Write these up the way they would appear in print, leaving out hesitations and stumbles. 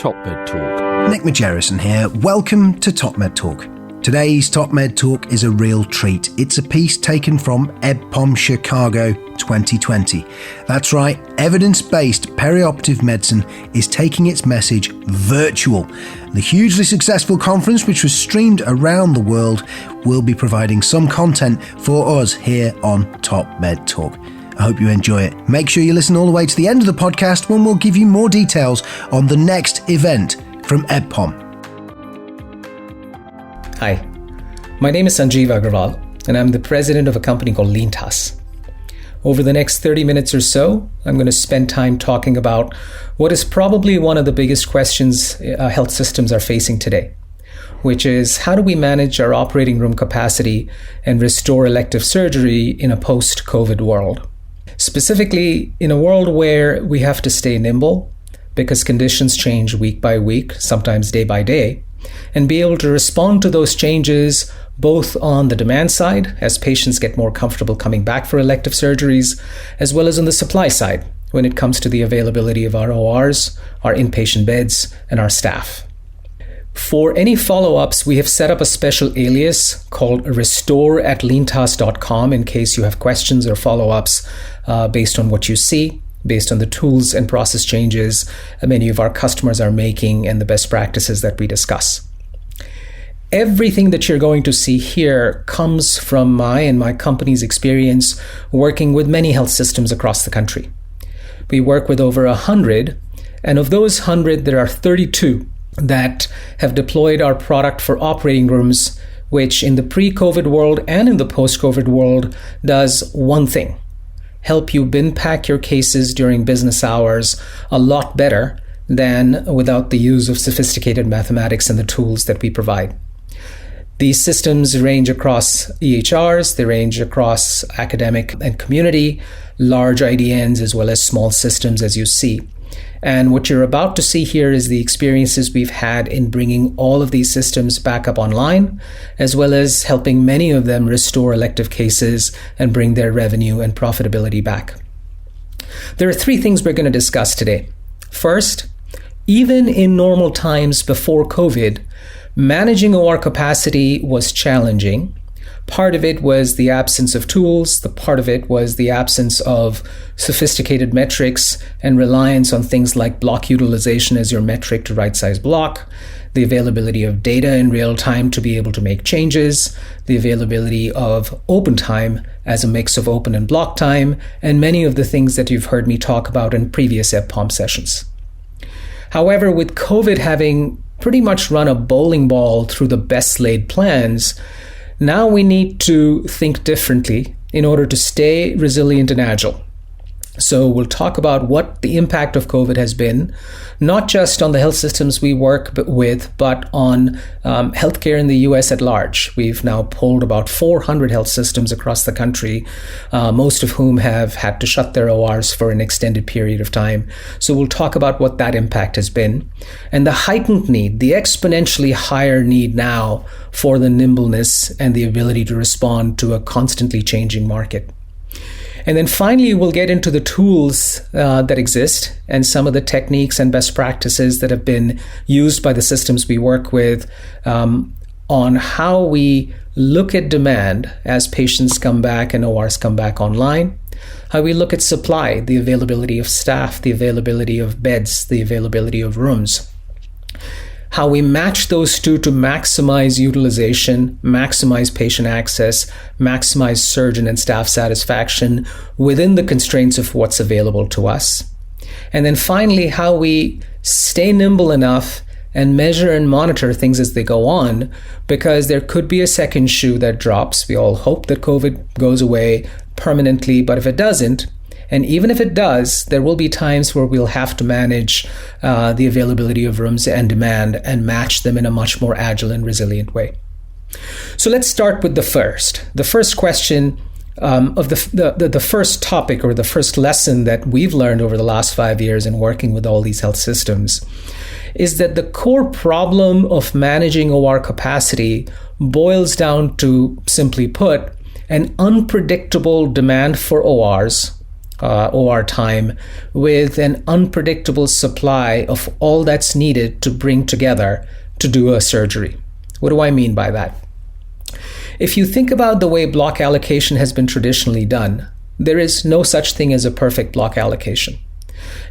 Top Med Talk. Nick Majerison here. Welcome to Top Med Talk. Today's Top Med Talk is a real treat. It's a piece taken from EBPOM Chicago 2020. That's right, evidence-based perioperative medicine is taking its message virtual. The hugely successful conference, which was streamed around the world, will be providing some content for us here on Top Med Talk. I hope you enjoy it. Make sure you listen all the way to the end of the podcast when we'll give you more details on the next event from EBPOM. Hi, my name is Sanjeev Agrawal, and I'm the president of a company called LeanTaas. Over the next 30 minutes or so, I'm going to spend time talking about what is probably one of the biggest questions health systems are facing today, which is how do we manage our operating room capacity and restore elective surgery in a post-COVID world? Specifically, in a world where we have to stay nimble because conditions change week by week, sometimes day by day, and be able to respond to those changes both on the demand side as patients get more comfortable coming back for elective surgeries, as well as on the supply side when it comes to the availability of our ORs, our inpatient beds, and our staff. For any follow-ups, we have set up a special alias called restore@leantaas.com in case you have questions or follow-ups based on what you see, based on the tools and process changes many of our customers are making and the best practices that we discuss. Everything that you're going to see here comes from my and my company's experience working with many health systems across the country. We work with over 100, and of those 100, there are 32 that have deployed our product for operating rooms, which in the pre-COVID world and in the post-COVID world does one thing: help you bin pack your cases during business hours a lot better than without the use of sophisticated mathematics and the tools that we provide. These systems range across EHRs, they range across academic and community, large IDNs, as well as small systems, as you see. And what you're about to see here is the experiences we've had in bringing all of these systems back up online, as well as helping many of them restore elective cases and bring their revenue and profitability back. There are three things we're going to discuss today. First, even in normal times before COVID, managing OR capacity was challenging. Part of it was the absence of tools. The part of it was the absence of sophisticated metrics and reliance on things like block utilization as your metric to right-size block, the availability of data in real time to be able to make changes, the availability of open time as a mix of open and block time, and many of the things that you've heard me talk about in previous EBPOM sessions. However, with COVID having pretty much run a bowling ball through the best laid plans, now we need to think differently in order to stay resilient and agile. So we'll talk about what the impact of COVID has been, not just on the health systems we work with, but on healthcare in the US at large. We've now polled about 400 health systems across the country, most of whom have had to shut their ORs for an extended period of time. So we'll talk about what that impact has been and the heightened need, the exponentially higher need now for the nimbleness and the ability to respond to a constantly changing market. And then finally, we'll get into the tools that exist and some of the techniques and best practices that have been used by the systems we work with on how we look at demand as patients come back and ORs come back online, how we look at supply, the availability of staff, the availability of beds, the availability of rooms, how we match those two to maximize utilization, maximize patient access, maximize surgeon and staff satisfaction within the constraints of what's available to us. And then finally, how we stay nimble enough and measure and monitor things as they go on, because there could be a second shoe that drops. We all hope that COVID goes away permanently, but if it doesn't, and even if it does, there will be times where we'll have to manage the availability of rooms and demand and match them in a much more agile and resilient way. So let's start with the first question of the first topic or the first lesson that we've learned over the last 5 years in working with all these health systems is that the core problem of managing OR capacity boils down to, simply put, an unpredictable demand for ORs OR time with an unpredictable supply of all that's needed to bring together to do a surgery. What do I mean by that? If you think about the way block allocation has been traditionally done, there is no such thing as a perfect block allocation.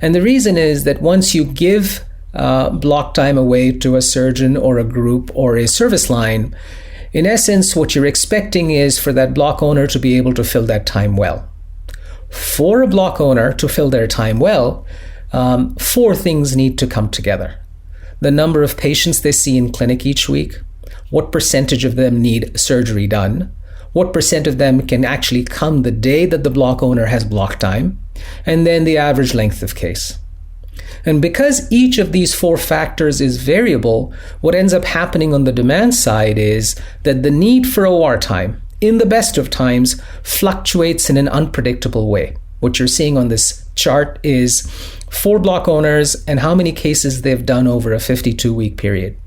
And the reason is that once you give block time away to a surgeon or a group or a service line, in essence, what you're expecting is for that block owner to be able to fill that time well. For a block owner to fill their time well, 4 things need to come together. The number of patients they see in clinic each week, what percentage of them need surgery done, what percent of them can actually come the day that the block owner has block time, and then the average length of case. And because each of these 4 factors is variable, what ends up happening on the demand side is that the need for OR time, in the best of times, fluctuates in an unpredictable way. What you're seeing on this chart is 4 block owners and how many cases they've done over a 52-week period.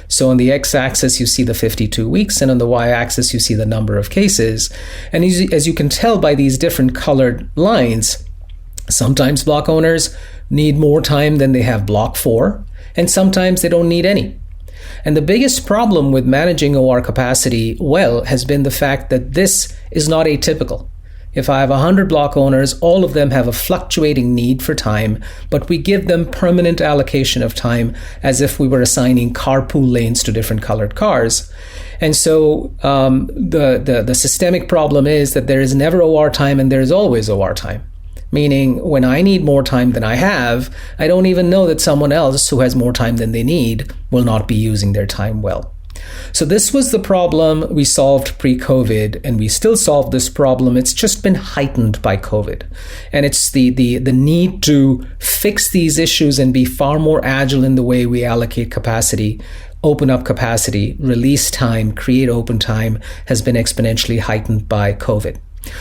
So on the x-axis, you see the 52 weeks, and on the y-axis, you see the number of cases. And as you can tell by these different colored lines, sometimes block owners need more time than they have block for, and sometimes they don't need any. And the biggest problem with managing OR capacity well has been the fact that this is not atypical. If I have 100 block owners, all of them have a fluctuating need for time, but we give them permanent allocation of time as if we were assigning carpool lanes to different colored cars. And so the systemic problem is that there is never OR time and there is always OR time. Meaning when I need more time than I have, I don't even know that someone else who has more time than they need will not be using their time well. So this was the problem we solved pre-COVID, and we still solve this problem. It's just been heightened by COVID. And it's the need to fix these issues and be far more agile in the way we allocate capacity, open up capacity, release time, create open time has been exponentially heightened by COVID.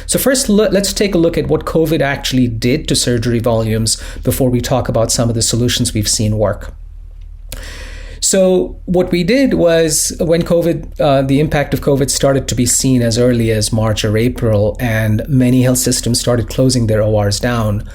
So first, let's take a look at what COVID actually did to surgery volumes before we talk about some of the solutions we've seen work. So what we did was when the impact of COVID started to be seen as early as March or April, and many health systems started closing their ORs down,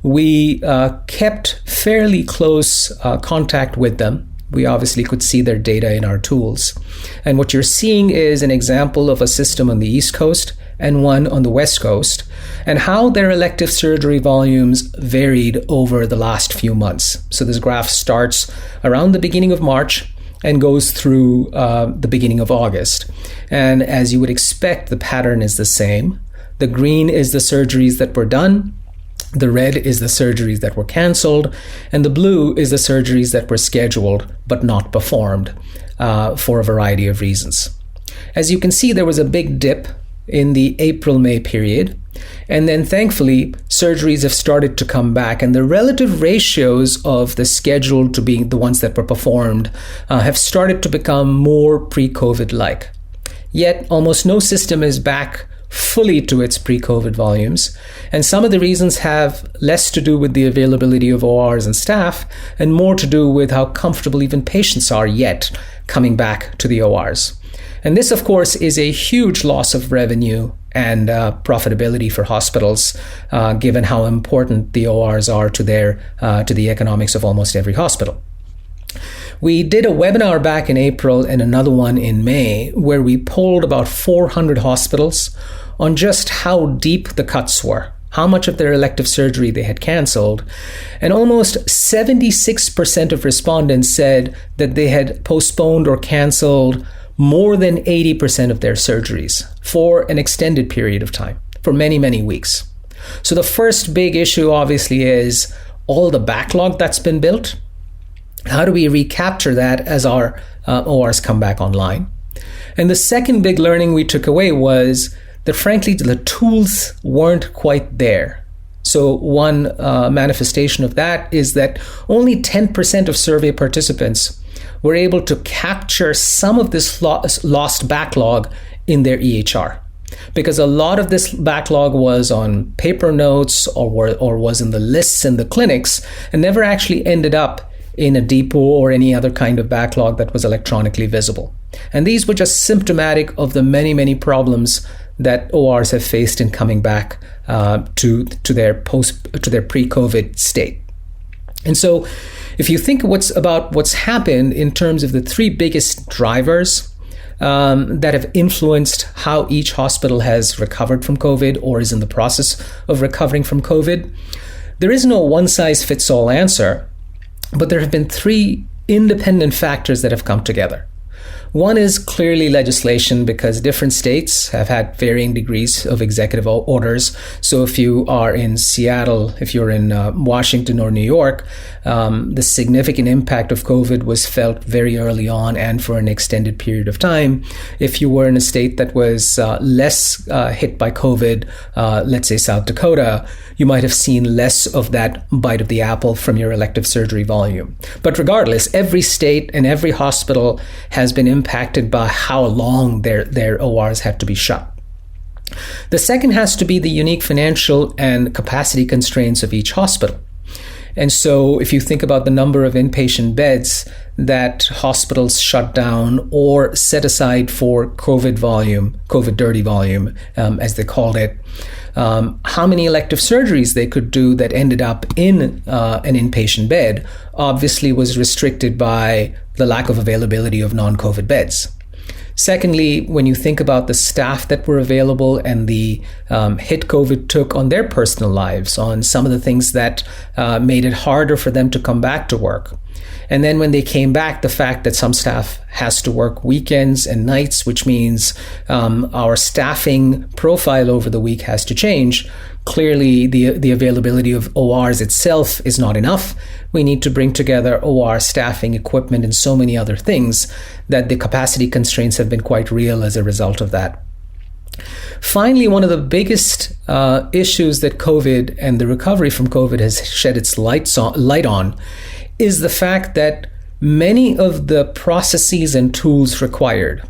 we kept fairly close contact with them. We obviously could see their data in our tools. And what you're seeing is an example of a system on the East Coast and one on the West Coast, and how their elective surgery volumes varied over the last few months. So this graph starts around the beginning of March and goes through the beginning of August. And as you would expect, the pattern is the same. The green is the surgeries that were done. The red is the surgeries that were canceled, and the blue is the surgeries that were scheduled but not performed for a variety of reasons. As you can see, there was a big dip in the April-May period, and then thankfully surgeries have started to come back, and the relative ratios of the scheduled to being the ones that were performed have started to become more pre-COVID-like. Yet almost no system is back fully to its pre-COVID volumes, and some of the reasons have less to do with the availability of ORs and staff and more to do with how comfortable even patients are yet coming back to the ORs. And this, of course, is a huge loss of revenue and profitability for hospitals, given how important the ORs are to the economics of almost every hospital. We did a webinar back in April and another one in May where we polled about 400 hospitals on just how deep the cuts were, how much of their elective surgery they had canceled. And almost 76% of respondents said that they had postponed or canceled more than 80% of their surgeries for an extended period of time, for many, many weeks. So the first big issue obviously is all the backlog that's been built. How do we recapture that as our ORs come back online? And the second big learning we took away was that frankly, the tools weren't quite there. So one manifestation of that is that only 10% of survey participants were able to capture some of this lost backlog in their EHR. Because a lot of this backlog was on paper notes or was in the lists in the clinics and never actually ended up in a depot or any other kind of backlog that was electronically visible. And these were just symptomatic of the many, many problems that ORs have faced in coming back to their pre-COVID state. And so if you think what's happened in terms of the three biggest drivers that have influenced how each hospital has recovered from COVID or is in the process of recovering from COVID, there is no one-size-fits-all answer, but there have been three independent factors that have come together. One is clearly legislation, because different states have had varying degrees of executive orders. So if you are in Seattle, if you're in Washington or New York, the significant impact of COVID was felt very early on and for an extended period of time. If you were in a state that was less hit by COVID, let's say South Dakota, you might have seen less of that bite of the apple from your elective surgery volume. But regardless, every state and every hospital has been impacted by how long their ORs had to be shut. The second has to be the unique financial and capacity constraints of each hospital. And so if you think about the number of inpatient beds that hospitals shut down or set aside for COVID dirty volume, as they called it, how many elective surgeries they could do that ended up in an inpatient bed obviously was restricted by the lack of availability of non-COVID beds. Secondly, when you think about the staff that were available and the hit COVID took on their personal lives, on some of the things that made it harder for them to come back to work. And then when they came back, the fact that some staff has to work weekends and nights, which means our staffing profile over the week has to change. Clearly, the availability of ORs itself is not enough. We need to bring together OR staffing, equipment, and so many other things that the capacity constraints have been quite real as a result of that. Finally, one of the biggest issues that COVID and the recovery from COVID has shed its light on is the fact that many of the processes and tools required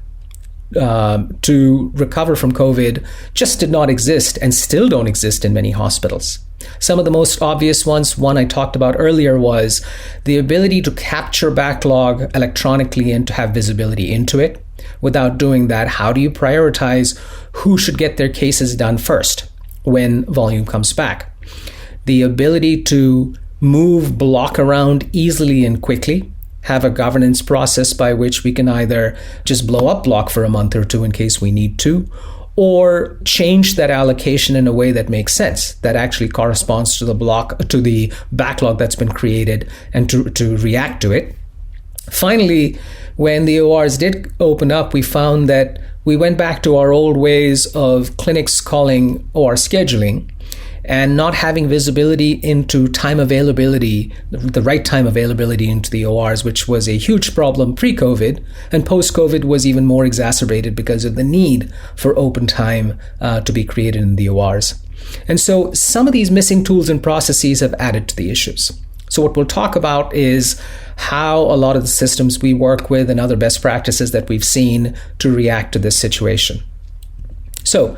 to recover from COVID just did not exist and still don't exist in many hospitals. Some of the most obvious ones, one I talked about earlier, was the ability to capture backlog electronically and to have visibility into it. Without doing that, how do you prioritize who should get their cases done first when volume comes back? The ability to move block around easily and quickly, have a governance process by which we can either just blow up block for a month or two in case we need to, or change that allocation in a way that makes sense, that actually corresponds to the backlog that's been created, and to react to it. Finally, when the ORs did open up, we found that we went back to our old ways of clinics calling OR scheduling and not having visibility into time availability, the right time availability into the ORs, which was a huge problem pre-COVID, and post-COVID was even more exacerbated because of the need for open time to be created in the ORs. And so some of these missing tools and processes have added to the issues. So what we'll talk about is how a lot of the systems we work with and other best practices that we've seen to react to this situation. So,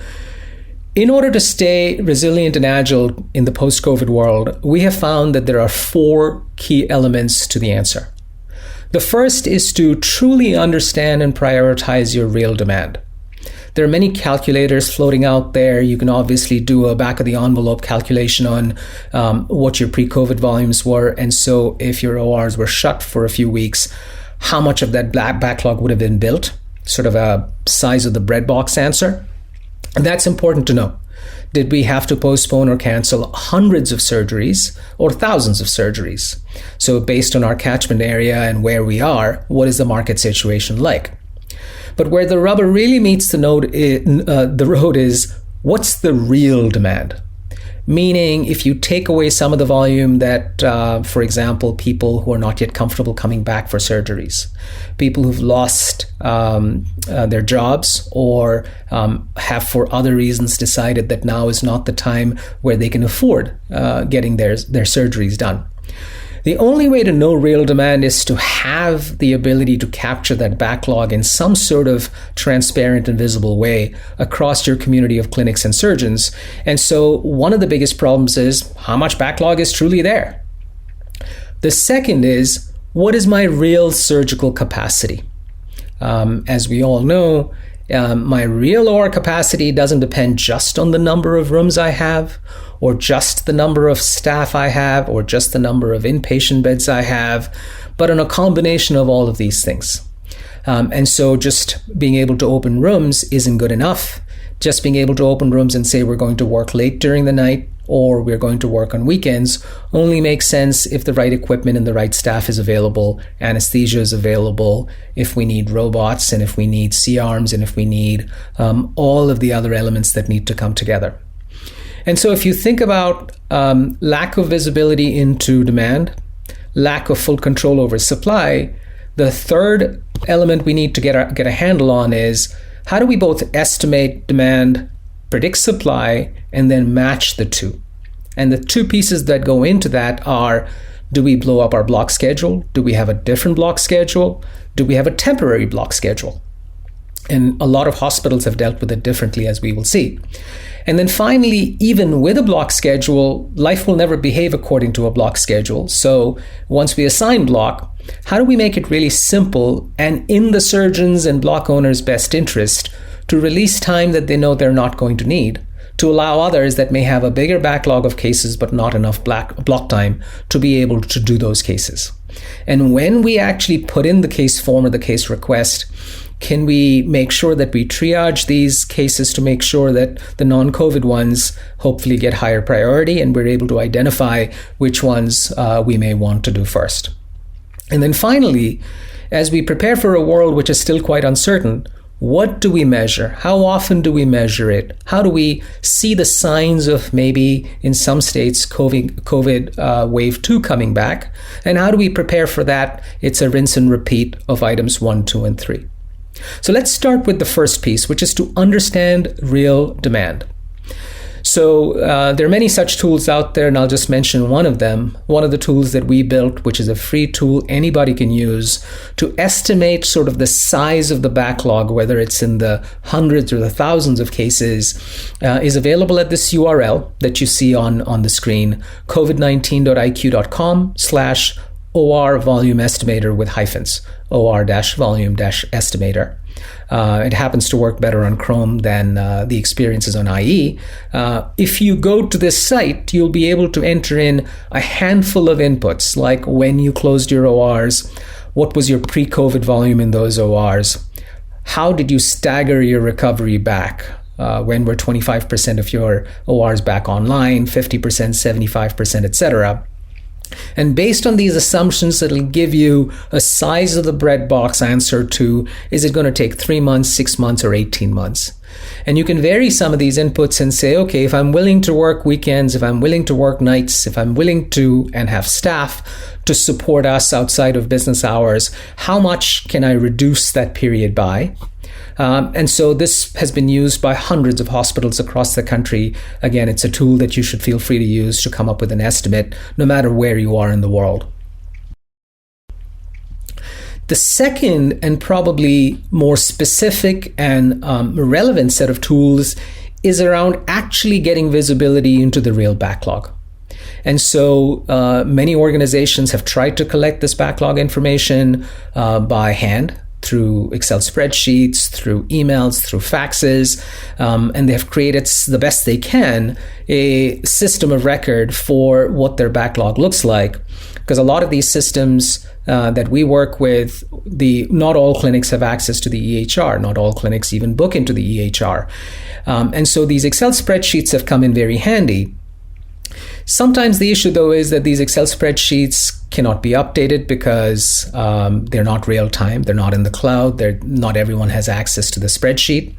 in order to stay resilient and agile in the post-COVID world, we have found that there are four key elements to the answer. The first is to truly understand and prioritize your real demand. There are many calculators floating out there. You can obviously do a back-of-the-envelope calculation on what your pre-COVID volumes were. And so if your ORs were shut for a few weeks, how much of that backlog would have been built? Sort of a size of the bread box answer. And that's important to know. Did we have to postpone or cancel hundreds of surgeries or thousands of surgeries? So based on our catchment area and where we are, what is the market situation like? But where the rubber really meets the road is, what's the real demand? Meaning, if you take away some of the volume that, for example, people who are not yet comfortable coming back for surgeries, people who've lost their jobs or have for other reasons decided that now is not the time where they can afford getting their surgeries done. The only way to know real demand is to have the ability to capture that backlog in some sort of transparent and visible way across your community of clinics and surgeons. And so one of the biggest problems is how much backlog is truly there. The second is, what is my real surgical capacity? As we all know, My real OR capacity doesn't depend just on the number of rooms I have, or just the number of staff I have, or just the number of inpatient beds I have, but on a combination of all of these things. And so just being able to open rooms isn't good enough. Just being able to open rooms and say we're going to work late during the night or we're going to work on weekends only makes sense if the right equipment and the right staff is available, anesthesia is available, if we need robots and if we need C-arms and if we need all of the other elements that need to come together. And so if you think about lack of visibility into demand, lack of full control over supply, the third element we need to get a handle on is how do we both estimate demand, predict supply, and then match the two? And the two pieces that go into that are, do we blow up our block schedule? Do we have a different block schedule? Do we have a temporary block schedule? And a lot of hospitals have dealt with it differently, as we will see. And then finally, even with a block schedule, life will never behave according to a block schedule. So once we assign block, how do we make it really simple and in the surgeons and block owners' best interest to release time that they know they're not going to need, to allow others that may have a bigger backlog of cases but not enough block time to be able to do those cases? And when we actually put in the case form or the case request, can we make sure that we triage these cases to make sure that the non-COVID ones hopefully get higher priority and we're able to identify which ones we may want to do first? And then finally, as we prepare for a world which is still quite uncertain, what do we measure? How often do we measure it? How do we see the signs of maybe in some states COVID wave 2 coming back? And how do we prepare for that? It's a rinse and repeat of items 1, 2, and 3. So let's start with the first piece, which is to understand real demand. So there are many such tools out there, and I'll just mention one of them. One of the tools that we built, which is a free tool anybody can use to estimate sort of the size of the backlog, whether it's in the hundreds or the thousands of cases, is available at this URL that you see on the screen, covid19.iq.com/OR volume estimator with hyphens, OR-volume-estimator. It happens to work better on Chrome than the experiences on IE. If you go to this site, you'll be able to enter in a handful of inputs, like when you closed your ORs, what was your pre-COVID volume in those ORs, how did you stagger your recovery back, when were 25% of your ORs back online, 50%, 75%, etc. And based on these assumptions, it'll give you a size of the breadbox answer to, is it going to take 3 months, 6 months, or 18 months? And you can vary some of these inputs and say, okay, if I'm willing to work weekends, if I'm willing to work nights, if I'm willing to and have staff to support us outside of business hours, how much can I reduce that period by? And so this has been used by hundreds of hospitals across the country. Again, it's a tool that you should feel free to use to come up with an estimate, no matter where you are in the world. The second and probably more specific and relevant set of tools is around actually getting visibility into the real backlog. And so many organizations have tried to collect this backlog information by hand, through Excel spreadsheets, through emails, through faxes, and they have created the best they can a system of record for what their backlog looks like. Because a lot of these systems that we work with, not all clinics have access to the EHR. Not all clinics even book into the EHR. And so these Excel spreadsheets have come in very handy. Sometimes the issue, though, is that these Excel spreadsheets cannot be updated because they're not real time. They're not in the cloud. Not everyone has access to the spreadsheet.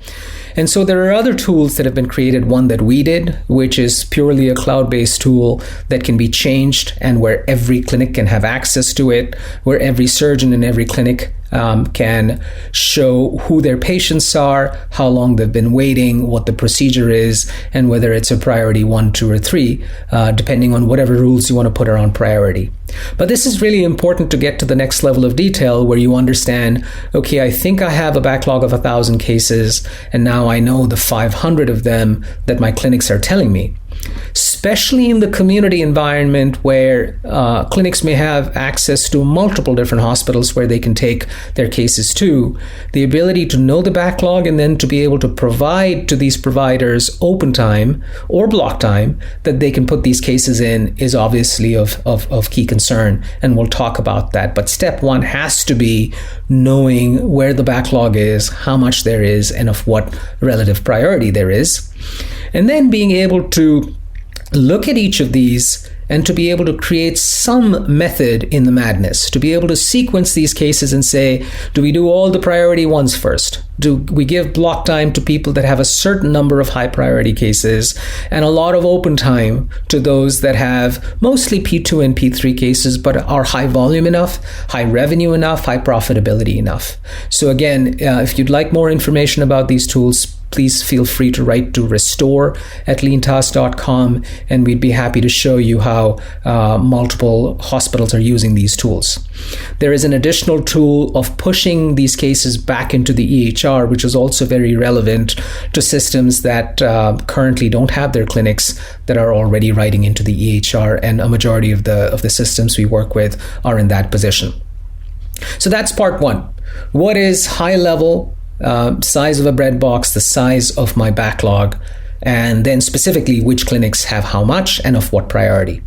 And so there are other tools that have been created. One that we did, which is purely a cloud-based tool that can be changed and where every clinic can have access to it, where every surgeon in every clinic can show who their patients are, how long they've been waiting, what the procedure is, and whether it's a priority 1, 2, or 3, depending on whatever rules you want to put around priority. But this is really important to get to the next level of detail where you understand, okay, I think I have a backlog of 1,000 cases, and now I know the 500 of them that my clinics are telling me. especially in the community environment where clinics may have access to multiple different hospitals where they can take their cases to. The ability to know the backlog and then to be able to provide to these providers open time or block time that they can put these cases in is obviously of key concern, and we'll talk about that. But step one has to be knowing where the backlog is, how much there is, and of what relative priority there is. And then being able to look at each of these and to be able to create some method in the madness, to be able to sequence these cases and say, do we do all the priority ones first? Do we give block time to people that have a certain number of high priority cases and a lot of open time to those that have mostly P2 and P3 cases, but are high volume enough, high revenue enough, high profitability enough? So again, if you'd like more information about these tools, please feel free to write to restore@leantaas.com, and we'd be happy to show you how multiple hospitals are using these tools. There is an additional tool of pushing these cases back into the EHR, which is also very relevant to systems that currently don't have their clinics that are already writing into the EHR, and a majority of the systems we work with are in that position. So that's part one. What is high level size of a bread box, the size of my backlog, and then specifically which clinics have how much and of what priority.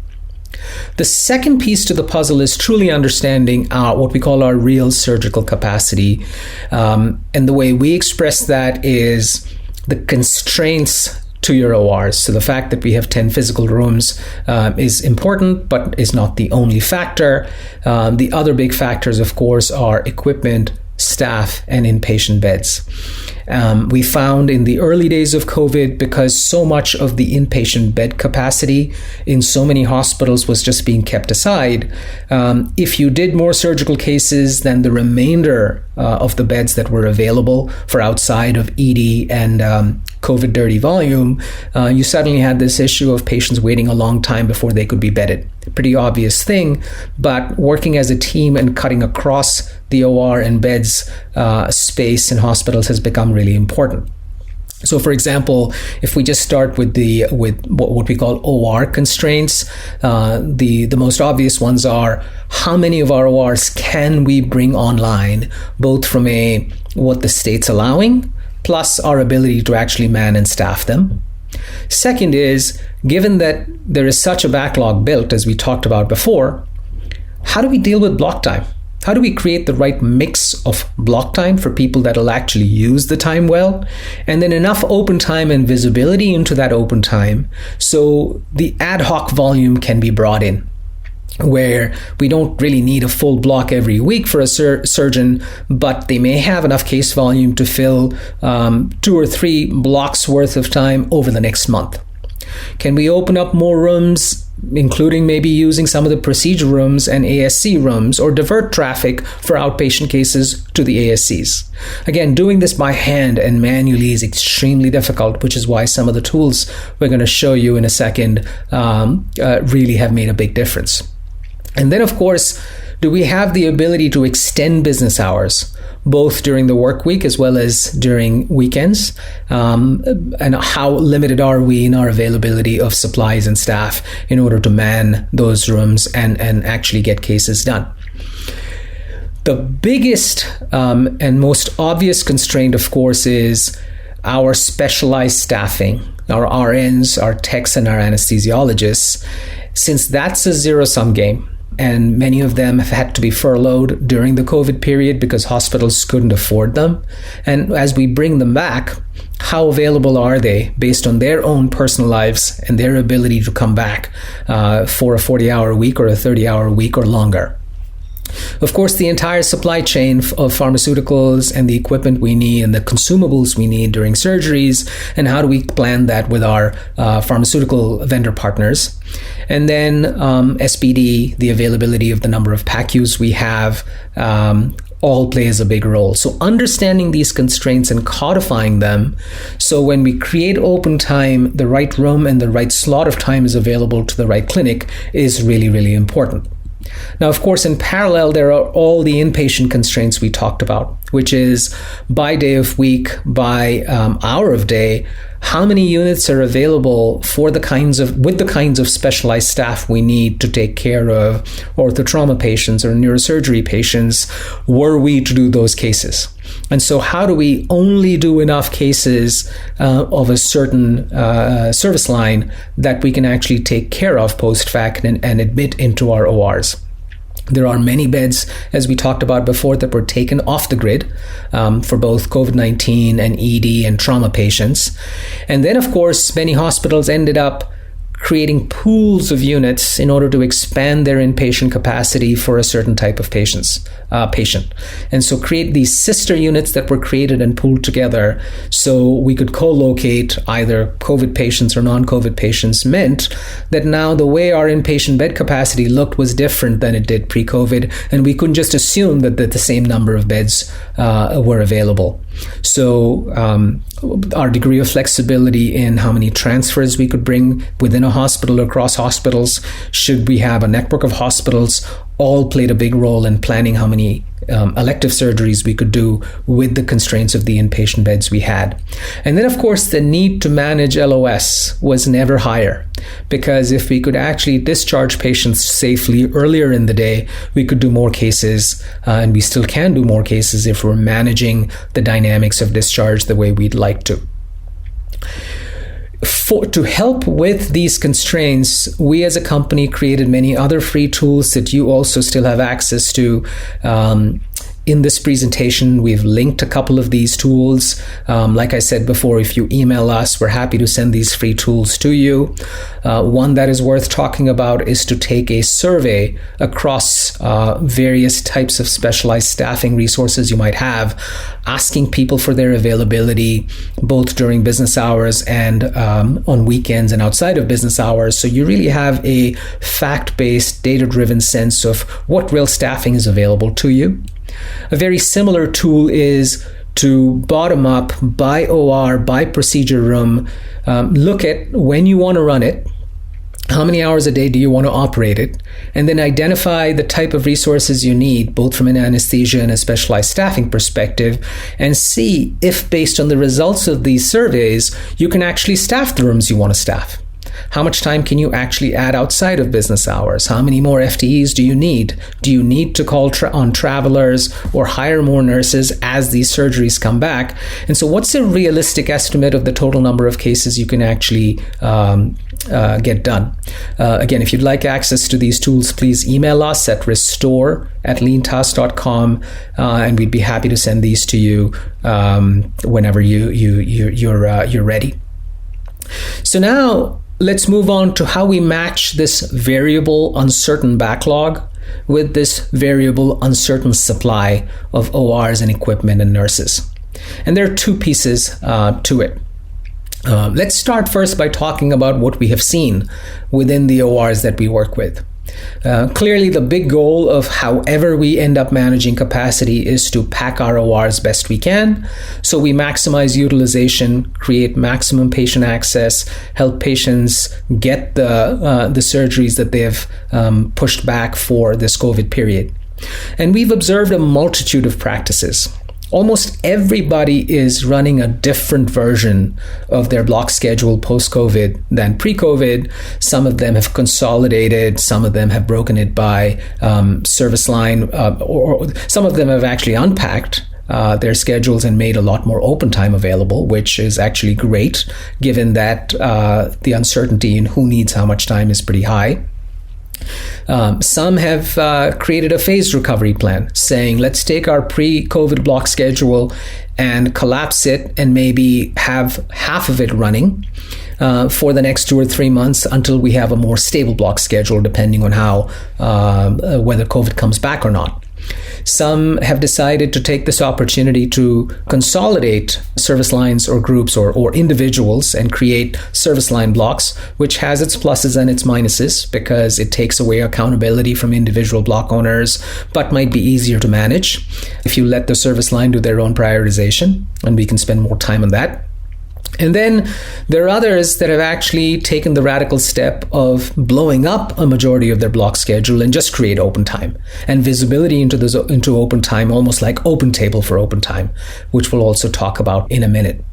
The second piece to the puzzle is truly understanding what we call our real surgical capacity. And the way we express that is the constraints to your ORs. So the fact that we have 10 physical rooms is important, but is not the only factor. The other big factors, of course, are equipment, staff, and inpatient beds. We found in the early days of COVID, because so much of the inpatient bed capacity in so many hospitals was just being kept aside, if you did more surgical cases than the remainder of the beds that were available for outside of ED and COVID dirty volume, you suddenly had this issue of patients waiting a long time before they could be bedded. A pretty obvious thing, but working as a team and cutting across the OR and beds space in hospitals has become really important. So, for example, if we just start with what we call OR constraints, the most obvious ones are how many of our ORs can we bring online, both from what the state's allowing, plus our ability to actually man and staff them. Second is, given that there is such a backlog built, as we talked about before, how do we deal with block time? How do we create the right mix of block time for people that will actually use the time well, and then enough open time and visibility into that open time so the ad hoc volume can be brought in, where we don't really need a full block every week for a surgeon, but they may have enough case volume to fill 2 or 3 blocks worth of time over the next month. Can we open up more rooms, including maybe using some of the procedure rooms and ASC rooms, or divert traffic for outpatient cases to the ASCs? Again, doing this by hand and manually is extremely difficult, which is why some of the tools we're going to show you in a second really have made a big difference. And then, of course, do we have the ability to extend business hours, both during the work week as well as during weekends? And how limited are we in our availability of supplies and staff in order to man those rooms and actually get cases done? The biggest and most obvious constraint, of course, is our specialized staffing, our RNs, our techs, and our anesthesiologists, since that's a zero-sum game. And many of them have had to be furloughed during the COVID period because hospitals couldn't afford them. And as we bring them back, how available are they based on their own personal lives and their ability to come back for a 40-hour week or a 30-hour week or longer? Of course, the entire supply chain of pharmaceuticals and the equipment we need and the consumables we need during surgeries, and how do we plan that with our pharmaceutical vendor partners? And then SPD, the availability of the number of PACUs we have, all plays a big role. So understanding these constraints and codifying them, so when we create open time, the right room and the right slot of time is available to the right clinic is really, really important. Now, of course, in parallel, there are all the inpatient constraints we talked about, which is by day of week, by hour of day, how many units are available with the kinds of specialized staff we need to take care of orthotrauma patients or neurosurgery patients were we to do those cases. And so how do we only do enough cases of a certain service line that we can actually take care of post-fac and admit into our ORs? There are many beds, as we talked about before, that were taken off the grid for both COVID-19 and ED and trauma patients. And then, of course, many hospitals ended up creating pools of units in order to expand their inpatient capacity for a certain type of patient. And so create these sister units that were created and pooled together so we could co-locate either COVID patients or non-COVID patients meant that now the way our inpatient bed capacity looked was different than it did pre-COVID, and we couldn't just assume that the same number of beds were available. So our degree of flexibility in how many transfers we could bring within a hospital or across hospitals, should we have a network of hospitals, all played a big role in planning how many elective surgeries we could do with the constraints of the inpatient beds we had. And then, of course, the need to manage LOS was never higher, because if we could actually discharge patients safely earlier in the day, we could do more cases, and we still can do more cases if we're managing the dynamics of discharge the way we'd like to. To help with these constraints, we as a company created many other free tools that you also still have access to. In this presentation, we've linked a couple of these tools. Like I said before, if you email us, we're happy to send these free tools to you. One that is worth talking about is to take a survey across various types of specialized staffing resources you might have, asking people for their availability, both during business hours and on weekends and outside of business hours. So you really have a fact-based, data-driven sense of what real staffing is available to you. A very similar tool is to bottom up, by OR, by procedure room, look at when you want to run it, how many hours a day do you want to operate it, and then identify the type of resources you need, both from an anesthesia and a specialized staffing perspective, and see if, based on the results of these surveys, you can actually staff the rooms you want to staff. How much time can you actually add outside of business hours? How many more FTEs do you need? Do you need to call on travelers or hire more nurses as these surgeries come back? And so what's a realistic estimate of the total number of cases you can actually get done? Again, if you'd like access to these tools, please email us at restore@leantaas.com, and we'd be happy to send these to you whenever you're ready. So now, let's move on to how we match this variable uncertain backlog with this variable uncertain supply of ORs and equipment and nurses. And there are two pieces to it. Let's start first by talking about what we have seen within the ORs that we work with. Clearly, the big goal of however we end up managing capacity is to pack our ORs best we can. So we maximize utilization, create maximum patient access, help patients get the surgeries that they have pushed back for this COVID period. And we've observed a multitude of practices. Almost everybody is running a different version of their block schedule post-COVID than pre-COVID. Some of them have consolidated, some of them have broken it by service line, or some of them have actually unpacked their schedules and made a lot more open time available, which is actually great, given that the uncertainty in who needs how much time is pretty high. Some have created a phased recovery plan, saying, let's take our pre-COVID block schedule and collapse it and maybe have half of it running for the next 2 or 3 months until we have a more stable block schedule, depending on how whether COVID comes back or not. Some have decided to take this opportunity to consolidate service lines or groups or individuals and create service line blocks, which has its pluses and its minuses because it takes away accountability from individual block owners, but might be easier to manage if you let the service line do their own prioritization, and we can spend more time on that. And then there are others that have actually taken the radical step of blowing up a majority of their block schedule and just create open time and visibility into open time, almost like open table for open time, which we'll also talk about in a minute.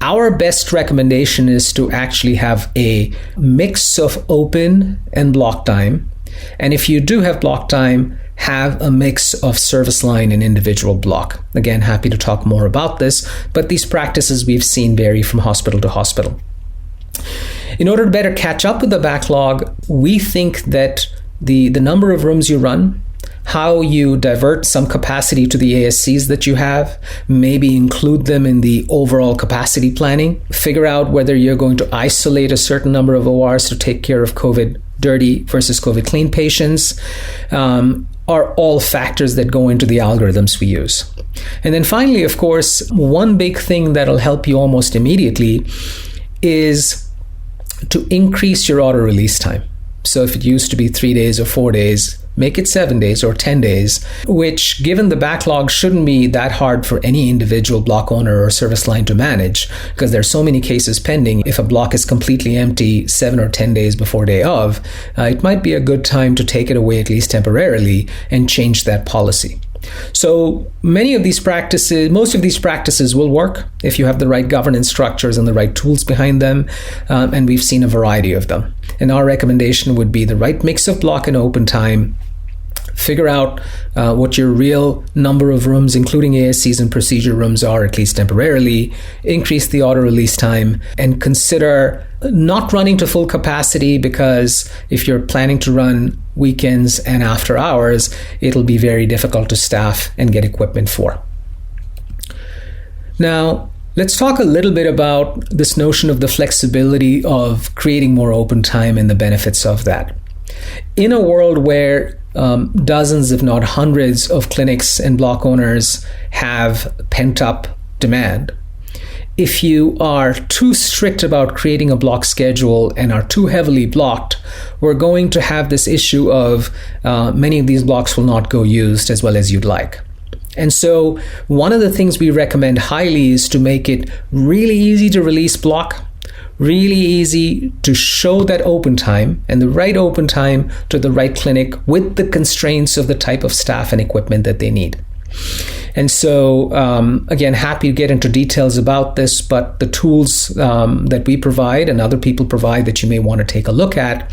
Our best recommendation is to actually have a mix of open and block time. And if you do have block time, have a mix of service line and individual block. Again, happy to talk more about this, but these practices we've seen vary from hospital to hospital. In order to better catch up with the backlog, we think that the number of rooms you run, how you divert some capacity to the ASCs that you have, maybe include them in the overall capacity planning, figure out whether you're going to isolate a certain number of ORs to take care of COVID dirty versus COVID clean patients, are all factors that go into the algorithms we use. And then finally, of course, one big thing that'll help you almost immediately is to increase your auto release time. So if it used to be 3 days or 4 days, make it 7 days or 10 days, which given the backlog shouldn't be that hard for any individual block owner or service line to manage, because there's so many cases pending. If a block is completely empty 7 or 10 days before day of, it might be a good time to take it away at least temporarily and change that policy. So most of these practices will work if you have the right governance structures and the right tools behind them, and we've seen a variety of them. And our recommendation would be the right mix of block and open time. Figure out what your real number of rooms, including ASCs and procedure rooms, are, at least temporarily. Increase the auto release time and consider not running to full capacity, because if you're planning to run weekends and after hours, it'll be very difficult to staff and get equipment for. Now, let's talk a little bit about this notion of the flexibility of creating more open time and the benefits of that. In a world where dozens, if not hundreds, of clinics and block owners have pent-up demand, if you are too strict about creating a block schedule and are too heavily blocked, we're going to have this issue of many of these blocks will not go used as well as you'd like. And so one of the things we recommend highly is to make it really easy to release block, really easy to show that open time and the right open time to the right clinic with the constraints of the type of staff and equipment that they need. And so, again, happy to get into details about this, but the tools that we provide and other people provide that you may want to take a look at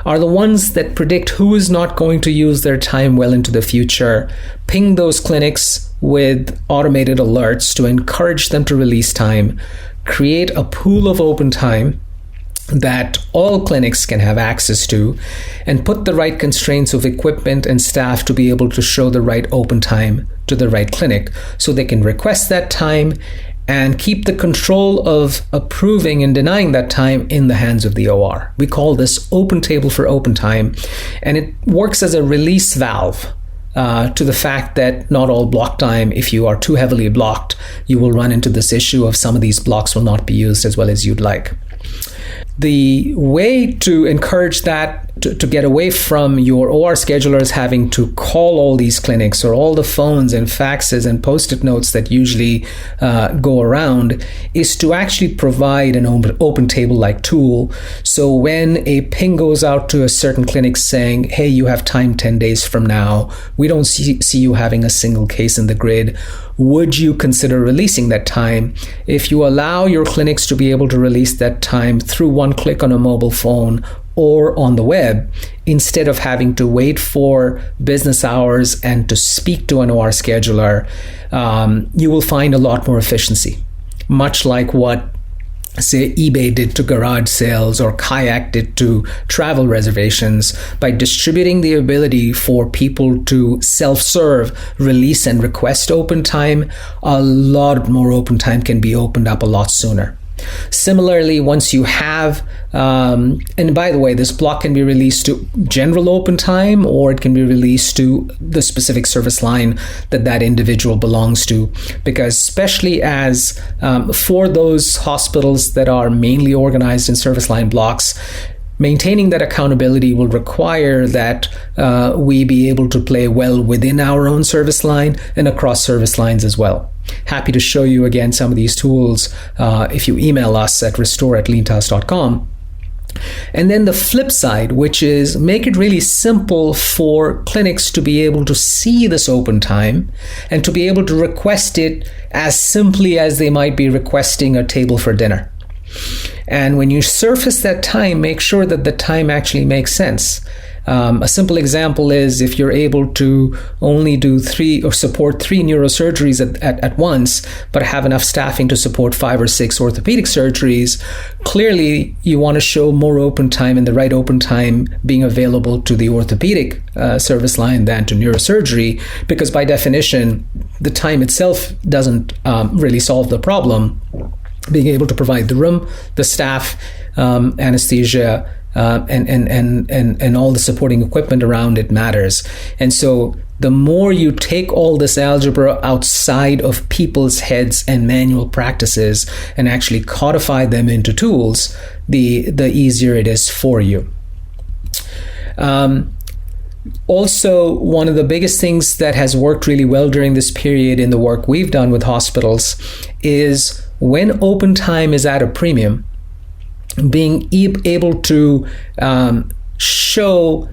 are the ones that predict who is not going to use their time well into the future, ping those clinics with automated alerts to encourage them to release time, create a pool of open time that all clinics can have access to, and put the right constraints of equipment and staff to be able to show the right open time to the right clinic so they can request that time and keep the control of approving and denying that time in the hands of the OR. We call this open table for open time, and it works as a release valve to the fact that not all block time, if you are too heavily blocked, you will run into this issue of some of these blocks will not be used as well as you'd like. The way to encourage that, to get away from your OR schedulers having to call all these clinics or all the phones and faxes and post-it notes that usually go around, is to actually provide an open table-like tool. So when a ping goes out to a certain clinic saying, hey, you have time 10 days from now, we don't see you having a single case in the grid, would you consider releasing that time? If you allow your clinics to be able to release that time through one click on a mobile phone or on the web, instead of having to wait for business hours and to speak to an OR scheduler, you will find a lot more efficiency. Much like what, say, eBay did to garage sales or Kayak did to travel reservations, by distributing the ability for people to self-serve, release and request open time, a lot more open time can be opened up a lot sooner. Similarly, once you have, and by the way, this block can be released to general open time, or it can be released to the specific service line that individual belongs to, because especially as for those hospitals that are mainly organized in service line blocks, maintaining that accountability will require that we be able to play well within our own service line and across service lines as well. Happy to show you again some of these tools if you email us at restore@leantaas.com. And then the flip side, which is make it really simple for clinics to be able to see this open time and to be able to request it as simply as they might be requesting a table for dinner. And when you surface that time, make sure that the time actually makes sense. A simple example is if you're able to only do 3 or support 3 neurosurgeries at once, but have enough staffing to support 5 or 6 orthopedic surgeries, clearly you want to show more open time and the right open time being available to the orthopedic service line than to neurosurgery, because by definition, the time itself doesn't really solve the problem. Being able to provide the room, the staff, anesthesia, and all the supporting equipment around it matters. And so the more you take all this algebra outside of people's heads and manual practices and actually codify them into tools, the easier it is for you. Also, one of the biggest things that has worked really well during this period in the work we've done with hospitals is when open time is at a premium, being able to show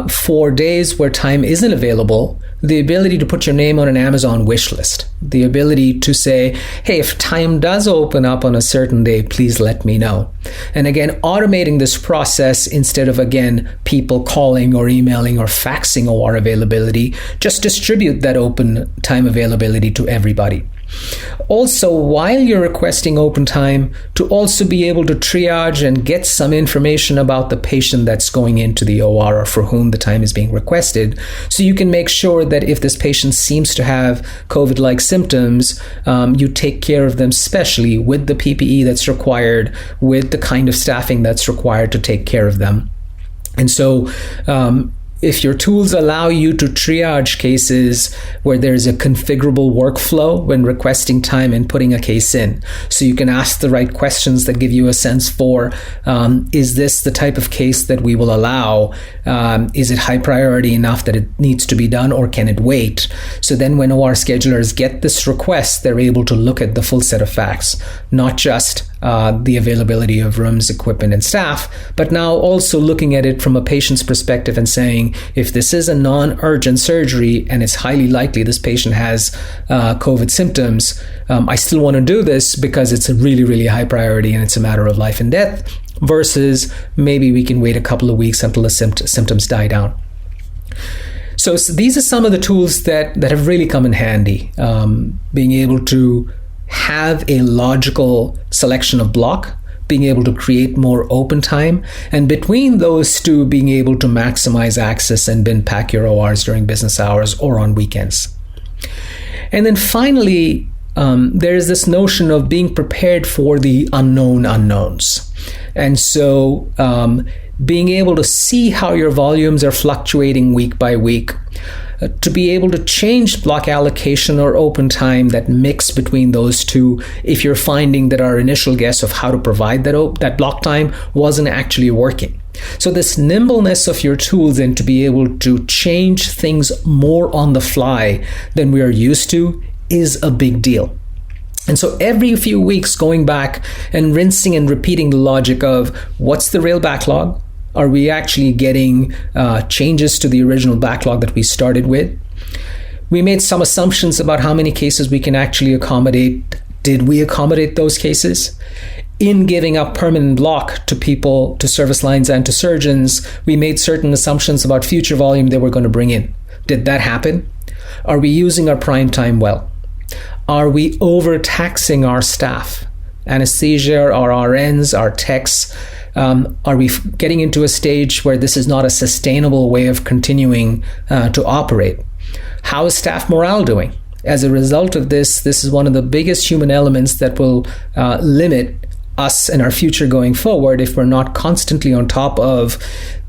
for days where time isn't available, the ability to put your name on an Amazon wish list, the ability to say, hey, if time does open up on a certain day, please let me know. And again, automating this process instead of, again, people calling or emailing or faxing OR availability, just distribute that open time availability to everybody. Also, while you're requesting open time, to also be able to triage and get some information about the patient that's going into the OR or for whom the time is being requested, so you can make sure that if this patient seems to have COVID-like symptoms, you take care of them specially with the PPE that's required, with the kind of staffing that's required to take care of them. And so, if your tools allow you to triage cases where there's a configurable workflow when requesting time and putting a case in, so you can ask the right questions that give you a sense for, is this the type of case that we will allow? Is it high priority enough that it needs to be done, or can it wait? So then when OR schedulers get this request, they're able to look at the full set of facts, not just the availability of rooms, equipment, and staff, but now also looking at it from a patient's perspective and saying, if this is a non-urgent surgery and it's highly likely this patient has COVID symptoms, I still want to do this because it's a really, really high priority and it's a matter of life and death, versus maybe we can wait a couple of weeks until the symptoms die down. So these are some of the tools that have really come in handy. Being able to have a logical selection of block, being able to create more open time, and between those two, being able to maximize access and bin pack your ORs during business hours or on weekends. And then finally, there is this notion of being prepared for the unknown unknowns. And so being able to see how your volumes are fluctuating week by week, to be able to change block allocation or open time, that mix between those two, if you're finding that our initial guess of how to provide that block time wasn't actually working. So this nimbleness of your tools and to be able to change things more on the fly than we are used to is a big deal. And so every few weeks going back and rinsing and repeating the logic of what's the real backlog? Are we actually getting changes to the original backlog that we started with? We made some assumptions about how many cases we can actually accommodate. Did we accommodate those cases? In giving up permanent block to people, to service lines and to surgeons, we made certain assumptions about future volume they were going to bring in. Did that happen? Are we using our prime time well? Are we overtaxing our staff? Anesthesia, our RNs, our techs? Are we getting into a stage where this is not a sustainable way of continuing to operate? How is staff morale doing? As a result of this is one of the biggest human elements that will limit us and our future going forward if we're not constantly on top of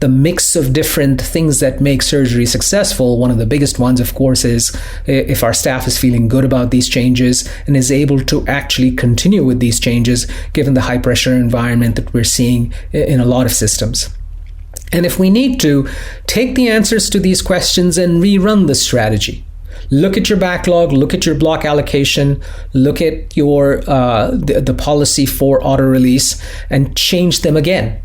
the mix of different things that make surgery successful. One of the biggest ones, of course, is if our staff is feeling good about these changes and is able to actually continue with these changes, given the high pressure environment that we're seeing in a lot of systems. And if we need to, take the answers to these questions and rerun the strategy. Look at your backlog, look at your block allocation, look at your the policy for auto release, and change them again.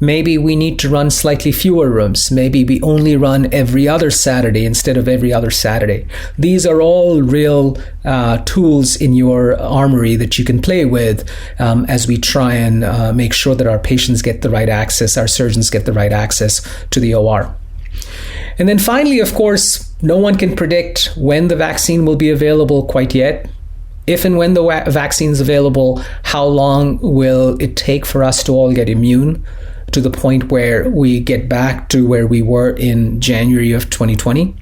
Maybe we need to run slightly fewer rooms. Maybe we only run every other Saturday instead of every other Saturday. These are all real tools in your armory that you can play with as we try and make sure that our patients get the right access, our surgeons get the right access to the OR. And then finally, of course, no one can predict when the vaccine will be available quite yet. If and when the vaccine is available, how long will it take for us to all get immune to the point where we get back to where we were in January of 2020?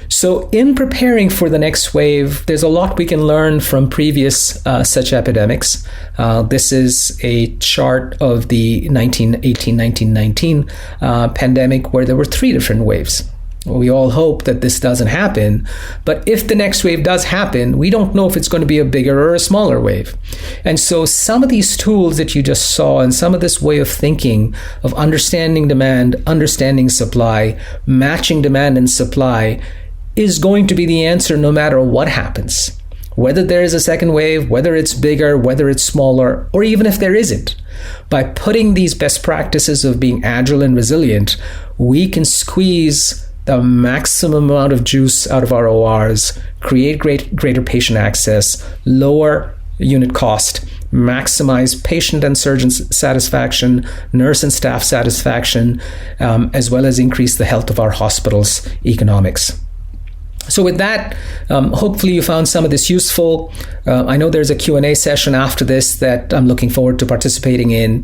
So in preparing for the next wave, there's a lot we can learn from previous such epidemics. This is a chart of the 1918-1919 pandemic where there were 3 different waves. We all hope that this doesn't happen, but if the next wave does happen, we don't know if it's going to be a bigger or a smaller wave. And so some of these tools that you just saw and some of this way of thinking of understanding demand, understanding supply, matching demand and supply is going to be the answer no matter what happens. Whether there is a second wave, whether it's bigger, whether it's smaller, or even if there isn't. By putting these best practices of being agile and resilient, we can squeeze the maximum amount of juice out of our ORs, create greater patient access, lower unit cost, maximize patient and surgeon satisfaction, nurse and staff satisfaction, as well as increase the health of our hospitals' economics. So with that, hopefully you found some of this useful. I know there's a Q&A session after this that I'm looking forward to participating in.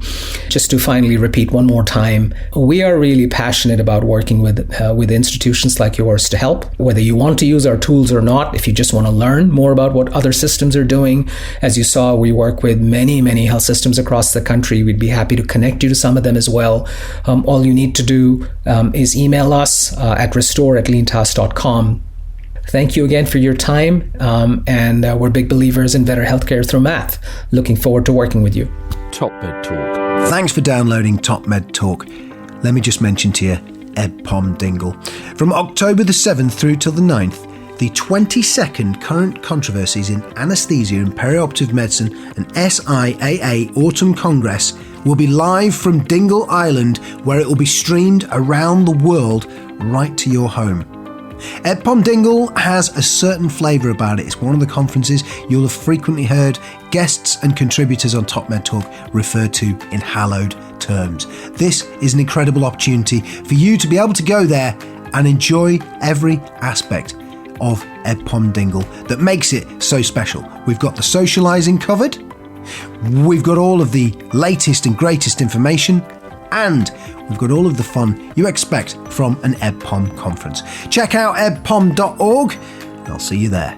Just to finally repeat one more time, we are really passionate about working with institutions like yours to help, whether you want to use our tools or not. If you just want to learn more about what other systems are doing, as you saw, we work with many health systems across the country. We'd be happy to connect you to some of them as well. All you need to do is email us at restore@LeanTaas.com. Thank you again for your time, and we're big believers in better healthcare through math. Looking forward to working with you. Top Med Talk. Thanks for downloading Top Med Talk. Let me just mention to you, EBPOM Dingle. From October the 7th through till the 9th, the 22nd Current Controversies in Anesthesia and Perioperative Medicine and SIAA Autumn Congress will be live from Dingle Island, where it will be streamed around the world right to your home. EBPOM Dingle has a certain flavour about it. It's one of the conferences you'll have frequently heard guests and contributors on Top Med Talk refer to in hallowed terms. This is an incredible opportunity for you to be able to go there and enjoy every aspect of EBPOM Dingle that makes it so special. We've got the socialising covered, we've got all of the latest and greatest information, and we've got all of the fun you expect from an EBPOM conference. Check out ebpom.org, and I'll see you there.